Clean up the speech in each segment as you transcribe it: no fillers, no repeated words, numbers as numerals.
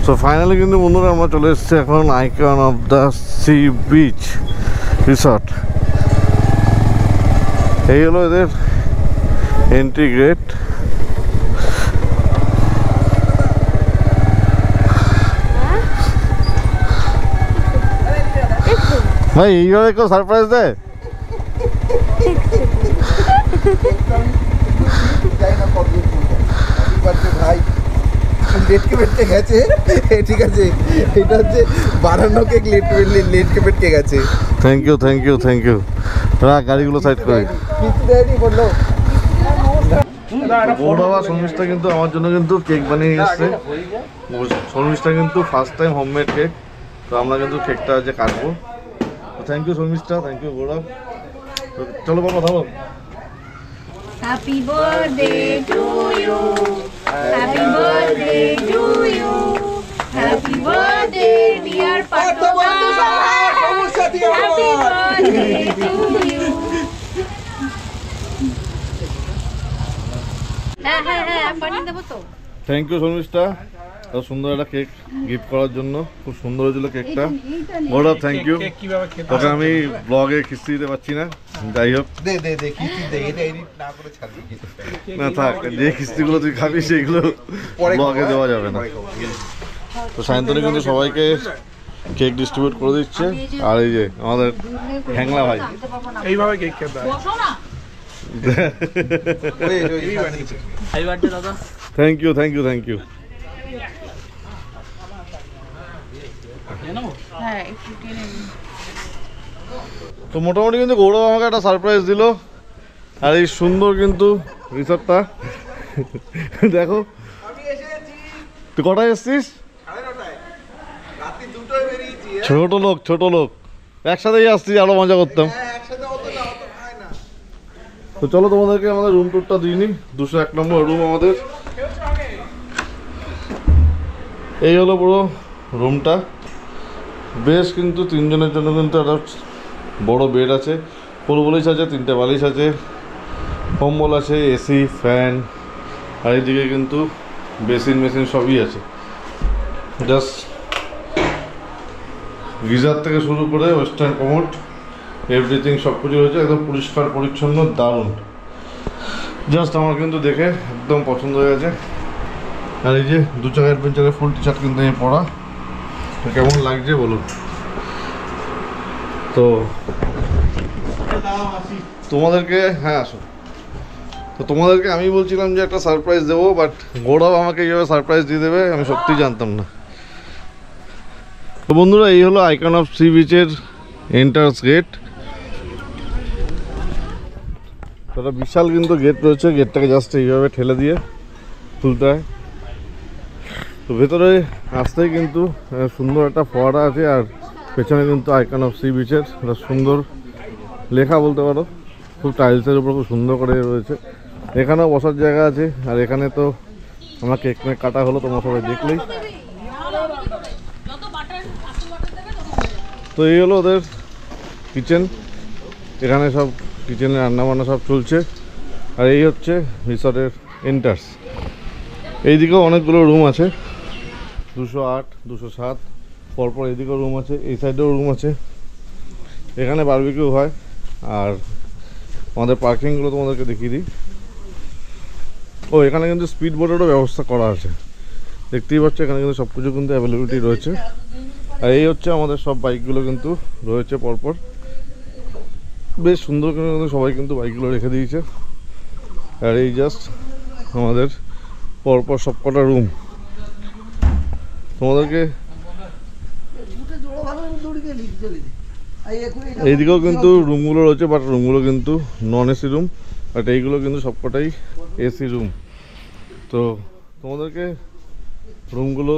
So finally কিন্তু বন্ধুরা আমরা চলে এসেছি এখন icon of the sea beach resort. এই হলো এদের এন্ট্রি গেট। ভাই এইভাবে কেউ সারপ্রাইজ দেয়? ভাই লেটকে পেটকে গেছে, ঠিক আছে, এটা হচ্ছে বানানো কেক, লেটকে পেটকে গেছে। Thank you thank you thank you. রাখ গাড়িগুলো সাইড করে। বললো বাবা শর্মিষ্ঠা কিন্তু আমার জন্য কিন্তু কেক বানিয়ে নিয়ে এসছে। শর্মিষ্ঠা কিন্তু ফার্স্ট টাইম হোমমেড কেক, তো আমরা কিন্তু কেকটা যে কাটবো। Thank you Sharmistha, thank you Gourab. চলো বাবা থামো। Happy birthday to you. Happy birthday to you. Happy birthday dear Patma. Happy birthday to you. হ্যাঁ পানি দেবো তো। থ্যাংক ইউ শর্মিষ্ঠা, এত সুন্দর একটা কেক গিফট করার জন্য। খুব সুন্দর হয়েছিল কেকটা। গৌরব থ্যাংক ইউ। তোকে আমি ব্লগে কিস্তি দিতে পারছি না, যাই হোক না থাক, যে কিস্তিগুলো তুই খাবি সেইগুলো ব্লগে দেওয়া যাবে না। তো সায়ন্তনী কিন্তু সবাইকে কেক ডিস্ট্রিবিউট করে দিচ্ছে। আর এই যে আমাদের হ্যাংলা ভাই এইভাবে কেক খেতে হয়। Thank you thank you thank you. তো মোটামুটি কিন্তু গৌরব আমাকে একটা সারপ্রাইজ দিল। আর এই সুন্দর কিন্তু রিসর্টটা দেখো। তুই কটায় এসছিস? ছোট লোক ছোট লোক, একসাথেই আসছিস, আরো মজা করতাম। তো চলো তোমাদেরকে আমাদের রুম টুরটা দিইনি। 201 নম্বর রুম আমাদের। এই হলো পুরো রুমটা। বেশ কিন্তু 3 জনের জন্য কিন্তু একটা বড় বেড আছে, ফুল বালিশ আছে, 3টে বালিশ আছে, কম্বল আছে, এসি, ফ্যান, আর এইদিকে কিন্তু বেসিন মেশিন সবই আছে। জাস্ট গিজার থেকে শুরু করে ওয়েস্টার্ন কমোড এভরিথিং সব কিছু হয়েছে, একদম পরিষ্কার পরিচ্ছন্ন, দারুণ। জাস্ট আমার কিন্তু দেখে একদম পছন্দ হয়ে গেছে। আর এই যে 2 চাকা অ্যাডভেঞ্চারের ফুল টি শার্ট কিন্তু আমি পরা, কেমন লাগছে বলুন। তো তোমাদেরকে হ্যাঁ আসো। তো তোমাদেরকে আমি বলছিলাম যে একটা সারপ্রাইজ দেবো, বাট গৌরব আমাকে এইভাবে সারপ্রাইজ দিয়ে দেবে আমি সত্যিই জানতাম না। তো বন্ধুরা এই হলো আইকন অফ সি বিচের এন্ট্রান্স গেট। একটা বিশাল কিন্তু গেট রয়েছে, গেটটাকে জাস্ট এইভাবে ঠেলে দিয়ে খুলতে হয়। তো ভেতরে আসতেই কিন্তু সুন্দর একটা ফোয়ারা আছে, আর পেছনে কিন্তু আইকন অফ সি বিচের একটা সুন্দর লেখা বলতে পারো, খুব টাইলসের উপর খুব সুন্দর করে রয়েছে। এখানেও বসার জায়গা আছে। আর এখানে তো আমার কেক মেক কাটা হলো, তোমরা সবাই দেখলেই। তো এই হলো ওদের কিচেন। এখানে সব কিচেনে রান্নাবান্না সব চলছে। আর এই হচ্ছে রিসর্টের এন্ট্রান্স। এইদিকেও অনেকগুলো রুম আছে, 208, 207 পরপর এইদিকেও রুম আছে, এই সাইডেও রুম আছে। এখানে বারবিকিউ হয়। আর আমাদের পার্কিংগুলো তোমাদেরকে দেখিয়ে দিই। ও এখানে কিন্তু স্পিড বোটেরও ব্যবস্থা করা আছে, দেখতেই পাচ্ছ। এখানে কিন্তু সব কিছু কিন্তু অ্যাভেলেবিলিটি রয়েছে। আর এই হচ্ছে আমাদের সব বাইকগুলো কিন্তু রয়েছে পরপর, বেশ সুন্দর করে কিন্তু সবাই কিন্তু বাইকগুলো রেখে দিয়েছে। আর এই জাস্ট আমাদের পরপর সব কটা রুম। তোমাদেরকে এইদিকেও কিন্তু রুমগুলো রয়েছে, বাট রুমগুলো কিন্তু নন এসি রুম। বাট এইগুলো কিন্তু সবকটাই এসি রুম। তো তোমাদেরকে রুমগুলো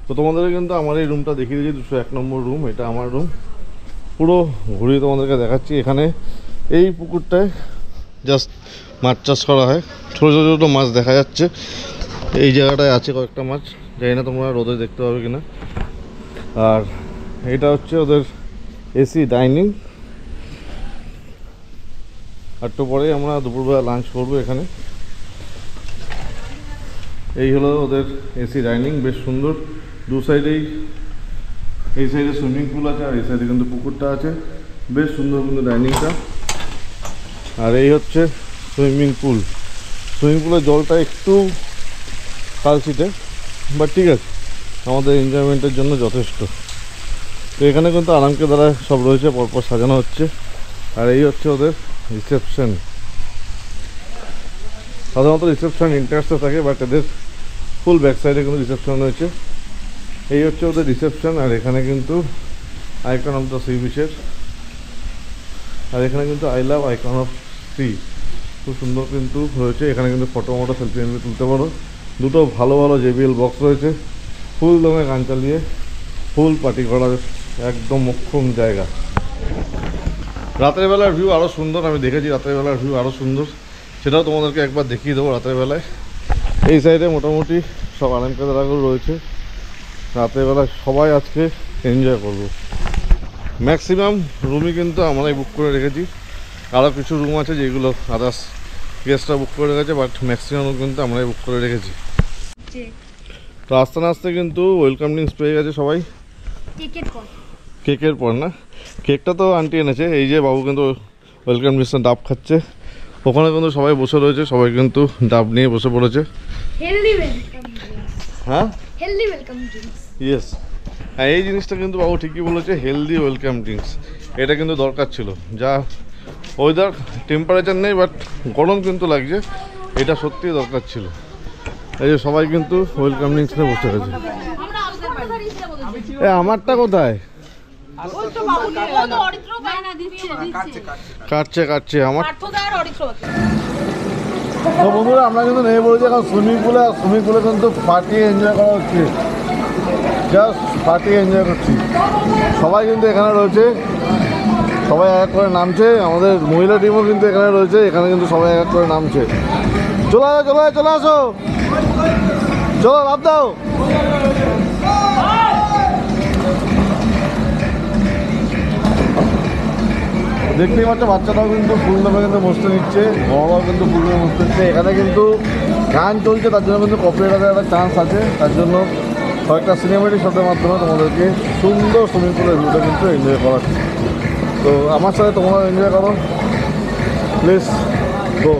তো তোমাদেরকে কিন্তু আমার এই রুমটা দেখিয়ে দিয়েছি, 201 নম্বর রুম। এটা আমার রুম, পুরো ঘুরিয়ে তোমাদেরকে দেখাচ্ছি। এখানে এই পুকুরটায় জাস্ট মাছ চাষ করা হয়, ছোটো ছোটো ছোটো মাছ দেখা যাচ্ছে। এই জায়গাটায় আছে কয়েকটা মাছ, জানি না তোমরা রোদে দেখতে পাবে কিনা। আর এটা হচ্ছে ওদের এসি ডাইনিং। আর একটু পরেই আমরা দুপুরবেলা লাঞ্চ করবো এখানে। এই হলো ওদের এসি ডাইনিং, বেশ সুন্দর। দু সাইডেই, এই সাইডে সুইমিং পুল আছে আর এই সাইডে কিন্তু পুকুরটা আছে, বেশ সুন্দর কিন্তু ডাইনিংটা। আর এই হচ্ছে সুইমিং পুল। সুইমিং পুলের জলটা একটু কালচিটে, বাট ঠিক আছে, আমাদের এনজয়মেন্টের জন্য যথেষ্ট। তো এখানে কিন্তু আরামকে দ্বারা সব রয়েছে, পরপর সাজানো হচ্ছে। আর এই হচ্ছে ওদের রিসেপশন। সাধারণত রিসেপশন ইন্টারেস্টে থাকে, বাট এদের ফুল ব্যাক সাইডে কিন্তু রিসেপশন রয়েছে। এই হচ্ছে ওদের রিসেপশন। আর এখানে কিন্তু আইকন অফ দ্য সি বিচের, আর এখানে কিন্তু I love icon of sea, খুব সুন্দর কিন্তু রয়েছে। এখানে কিন্তু ফটো মটো সেলফি তুলতে পারো। দুটো ভালো ভালো JBL বক্স রয়েছে, ফুল দমে গান চালিয়ে ফুল পার্টি করার একদম মোক্ষম জায়গা। রাতের বেলার ভিউ আরও সুন্দর, আমি দেখেছি রাতের বেলার ভিউ আরও সুন্দর, সেটাও তোমাদেরকে একবার দেখিয়ে দেবো রাতের বেলায়। এই সাইডে মোটামুটি সব আরামকেদারাগুলো রয়েছে। রাতের বেলায় সবাই আজকে এনজয় করব। ম্যাক্সিমাম রুমই কিন্তু আমরাই বুক করে রেখেছি, আরও কিছু রুম আছে যেগুলো আদার্স গেস্টরা বুক করে রেখেছে, বাট ম্যাক্সিমাম কিন্তু আমরাই বুক করে রেখেছি। তো আস্তে না আস্তে কিন্তু ওয়েলকাম ড্রিঙ্কস পেয়ে গেছে সবাই। কেকের পর না, কেকটা তো আন্টি এনেছে। এই যে বাবু কিন্তু ওয়েলকাম ড্রিঙ্কসের ডাব খাচ্ছে। ওখানে কিন্তু সবাই বসে রয়েছে, সবাই কিন্তু ডাব নিয়ে বসে পড়েছে। হ্যাঁ, ইয়েস, হ্যাঁ, এই জিনিসটা কিন্তু বাবু ঠিকই বলেছে, হেলদি ওয়েলকাম ড্রিঙ্কস। এটা কিন্তু দরকার ছিল। যা ওয়েদার টেম্পারেচার নেই, বাট গরম কিন্তু লাগছে, এটা সত্যিই দরকার ছিল। এই যে সবাই কিন্তু ওয়েলকাম ড্রিঙ্কস নিয়ে বসে গেছে। আমারটা কোথায়? কাটছে আমার। তো বন্ধুরা, আমরা কিন্তু নেমে পড়েছি এখন সুইমিং পুলে। আর সুইমিং পুলে কিন্তু পার্টি এনজয় করা হচ্ছে, জাস্ট পার্টি এনজয় করছি। সবাই কিন্তু এখানে রয়েছে, সবাই এক এক করে নামছে। আমাদের মহিলা টিমও কিন্তু এখানে রয়েছে, এখানে কিন্তু সবাই এক এক করে নামছে। চলে আসো, চলো লাভ দাও। দেখতেই পাচ্ছ, বাচ্চাটাও কিন্তু ফুল নামে কিন্তু বসতে নিচ্ছে, বড়রাও কিন্তু ফুল নামে বসতে নিচ্ছে। এখানে কিন্তু গান চলছে, তার জন্য কিন্তু কপিরাইট আসার একটা চান্স আছে। তার জন্য কয়েকটা সিনেমেটিক শটের মাধ্যমে তোমাদেরকে সুন্দর সুইমিং পুলের ভিউটা কিন্তু এনজয় করাচ্ছি। তো আমার সাথে তোমরা এনজয় করো, প্লিজ গো।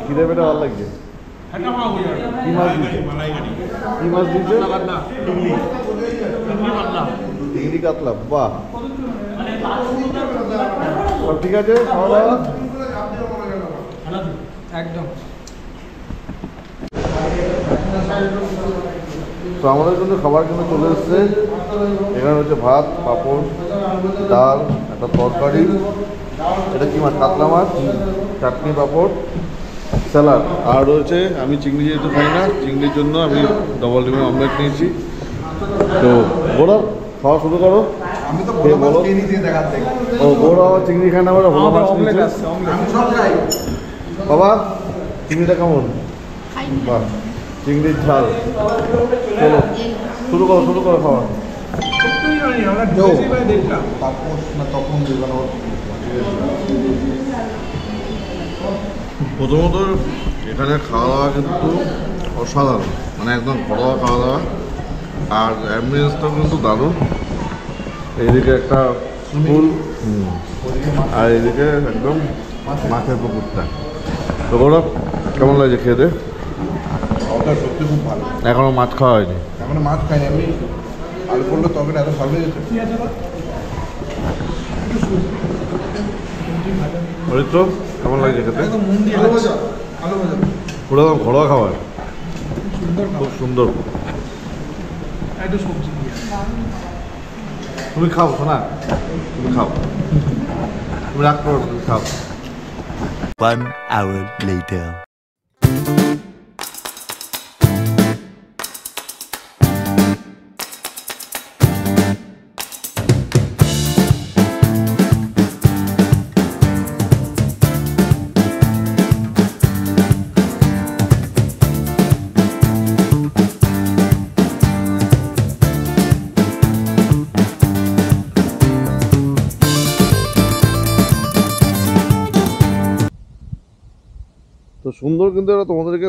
খিদে পেটে ভালো লাগছে। কি মাছ দিচ্ছে? চিংড়ি কাতলা, বাহ, সব ঠিক আছে, খাওয়া দাওয়া একদম। তো আমাদের কিন্তু খাবার কিন্তু চলে এসছে। এখানে হচ্ছে ভাত, পাঁপড়, ডাল, একটা তরকারি, এটা কি মাছ? কাতলা মাছ, চাটনি, পাঁপড়, স্যালাড। আর রয়েছে, আমি চিংড়ি যেহেতু খাই না, চিংড়ির জন্য আমি ডবল ডিমের অমলেট নিয়েছি। তো বলো, খাওয়া শুরু করো। আমি তো বলো, ও বড় চিংড়ি খায় না, বলো ভালো মাছ নিয়েছে। বাবা, চিংড়িটা কেমন? বাহ, চিংড়ির ঝাল। চলো শুরু করো খাওয়া। প্রথমত এখানে খাওয়া দাওয়া কিন্তু অসাধারণ, মানে একদম ঘরোয়া খাওয়া দাওয়া। আর অ্যাম্বিয়েন্সটাও কিন্তু দারুণ। এইদিকে একটা ফুল, আর এইদিকে একদম মাছের পুকুরটা। তো গৌরব, কেমন লাগছে খেতে? সত্যি খুব ভালো। এখনো মাছ খাওয়া হয়নি? এখনো মাছ খাইনি আমি। আলু পড়লো তরকারি এত ভালো হয়েছে। হরিত্র, কেমন লাগছে খেতে? আলু ভাজা পুরো একদম ঘরোয়া খাবার, খুব সুন্দর। একটু সবজি তুমি খাও শোনা, তুমি খাও, তুমি রাগ করো না, তুমি খাও। 1 hour later. তো সুন্দর কিন্তু এটা তোমাদেরকে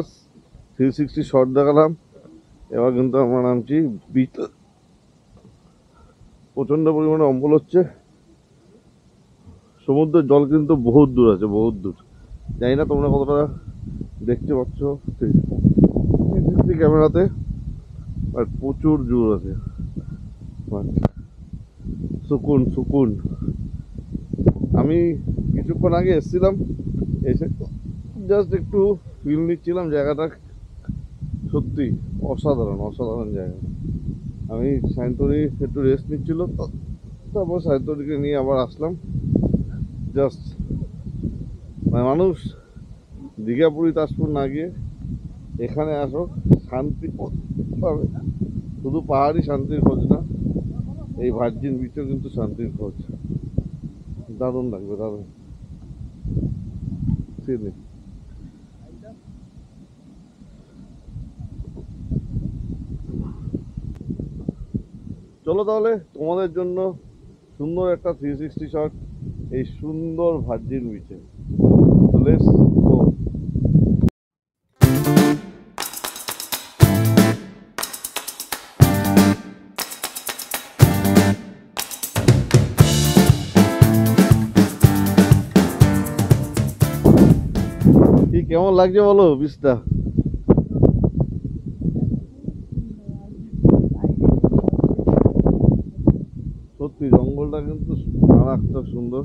360 শট দেখালাম। এবার কিন্তু আমরা নামছি বিচ। প্রচণ্ড পরিমাণে অম্বল হচ্ছে। সমুদ্রের জল কিন্তু বহুত দূর আছে, বহুত দূর। জানি না তোমরা কতটা দেখতে পাচ্ছ ক্যামেরাতে, আর প্রচুর জোর আছে। সুকুন সুকুন। আমি কিছুক্ষণ আগে এসেছিলাম, এসে জাস্ট একটু ফিল নিচ্ছিলাম জায়গাটা। সত্যি অসাধারণ অসাধারণ জায়গা। আমি সায়ন্তনী একটু রেস্ট নিচ্ছিল, তারপর সায়ন্তনীকে নিয়ে আবার আসলাম। জাস্ট মানুষ দীঘা পুরী তাজপুর না গিয়ে এখানে আসো, শান্তি পাবে। শুধু পাহাড়ি শান্তির খোঁজ না, এই ভার্জিন বিচেও কিন্তু শান্তির খোঁজ। দারুণ লাগবে, দারুণ। চলো তাহলে তোমাদের জন্য সুন্দর একটা 360 শট এই সুন্দর ভার্জিন বিচে। তো লেটস গো। কি কেমন লাগছে বলো বিচটা? সত্যি জঙ্গলটা কিন্তু মারাত্মক সুন্দর।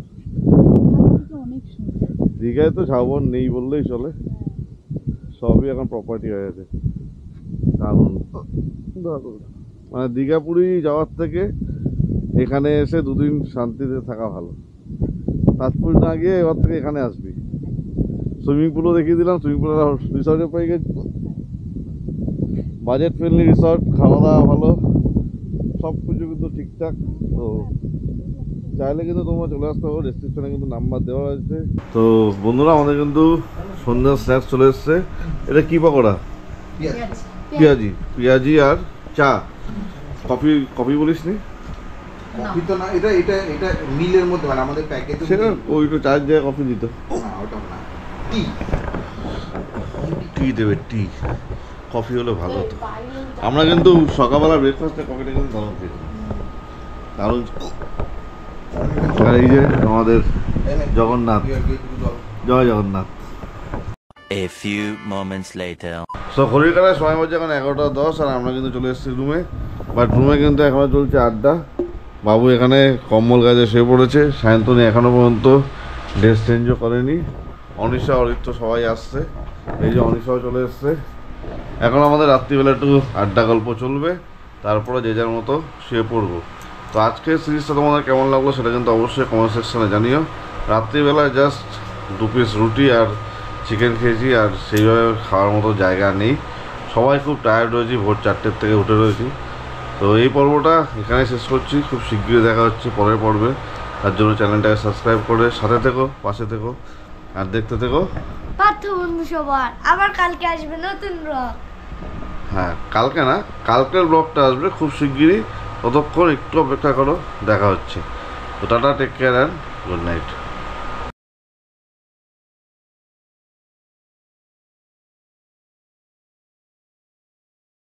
দীঘায় তো ঝাউবন নেই বললেই চলে, সবই এখন প্রপার্টি হয়ে গেছে। দারুণ দারুণ। মানে দীঘা পুরী যাওয়ার থেকে এখানে এসে দুদিন শান্তিতে থাকা ভালো। তাজপুর না গিয়ে এবার থেকে এখানে আসবি। সুইমিং পুলও দেখিয়ে দিলাম, সুইমিং পুলের রিসর্টে পেয়ে গেছি, বাজেট ফ্রেন্ডলি রিসর্ট, খাওয়া দাওয়া ভালো, সব কিছু কিন্তু ঠিকঠাক। তো চাইলে কিন্তু তোমরা চলে আসতে পারো, ডেসক্রিপশনে কিন্তু নাম্বার দেওয়া আছে। তো বন্ধুরা আমাদের কিন্তু সন্ধ্যার স্ন্যাক্স চলে এসছে। এটা কি পকোড়া? পেঁয়াজি, পেঁয়াজি আর চা। কফি কফি বলিস নি? কফি তো না, এটা এটা এটা মিলের মধ্যে, মানে আমাদের প্যাকেটে সেটা ওই তো চায়ের জায়গায় কফি দিত। না, ওটা না, টি। টি দেবে, টি। কফি হলে ভালো হতো। আমরা কিন্তু সকালবেলা ব্রেকফাস্টে কফিটা কিন্তু দারুণ খেয়েছি, দারুণ। আর এই যে আমাদের জগন্নাথ, জয় Jagannath. A few moments later. So ঘড়ির কাটায় সময় বাজে এখন 11:10, আর আমরা কিন্তু চলে এসেছি রুমে। বাট রুমে কিন্তু এখনো চলছে আড্ডা। বাবু এখানে কম্বল গাছে শুয়ে পড়েছে, সায়ন্তনী এখনো পর্যন্ত ড্রেস চেঞ্জও করেনি। অনিশা অরিত্র সবাই আসছে, এই যে অনিশাও চলে এসছে। এখন আমাদের রাত্রিবেলা একটু আড্ডা গল্প চলবে, তারপরে যে যার মতো শুয়ে পড়বো। তো আজকের সিরিজটা তোমাদের কেমন লাগলো সেটা কিন্তু অবশ্যই কমেন্ট সেকশনে জানিও। রাত্রিবেলায় জাস্ট 2 পিস রুটি আর চিকেন খেয়েছি, আর সেইভাবে খাওয়ার মতো জায়গা নেই। সবাই খুব টায়ার্ড রয়েছি, ভোর 4টের থেকে উঠে রয়েছি। তো এই পর্বটা এখানে শেষ করছি, খুব শীঘ্রই দেখা হচ্ছে পরের পর্বে। তার জন্য চ্যানেলটাকে সাবস্ক্রাইব করে সাথে থেকো, পাশে থেকো, আর দেখতে থেকো। পার্থ বন্ধু সবার আবার কালকে আসবে নতুন ব্লগ। হ্যাঁ, কালকে না, কালকের ব্লগটা আসবে খুব শিগগিরই। ততক্ষণ একটু অপেক্ষা করো, দেখা হচ্ছে। তো tata, take care and good night.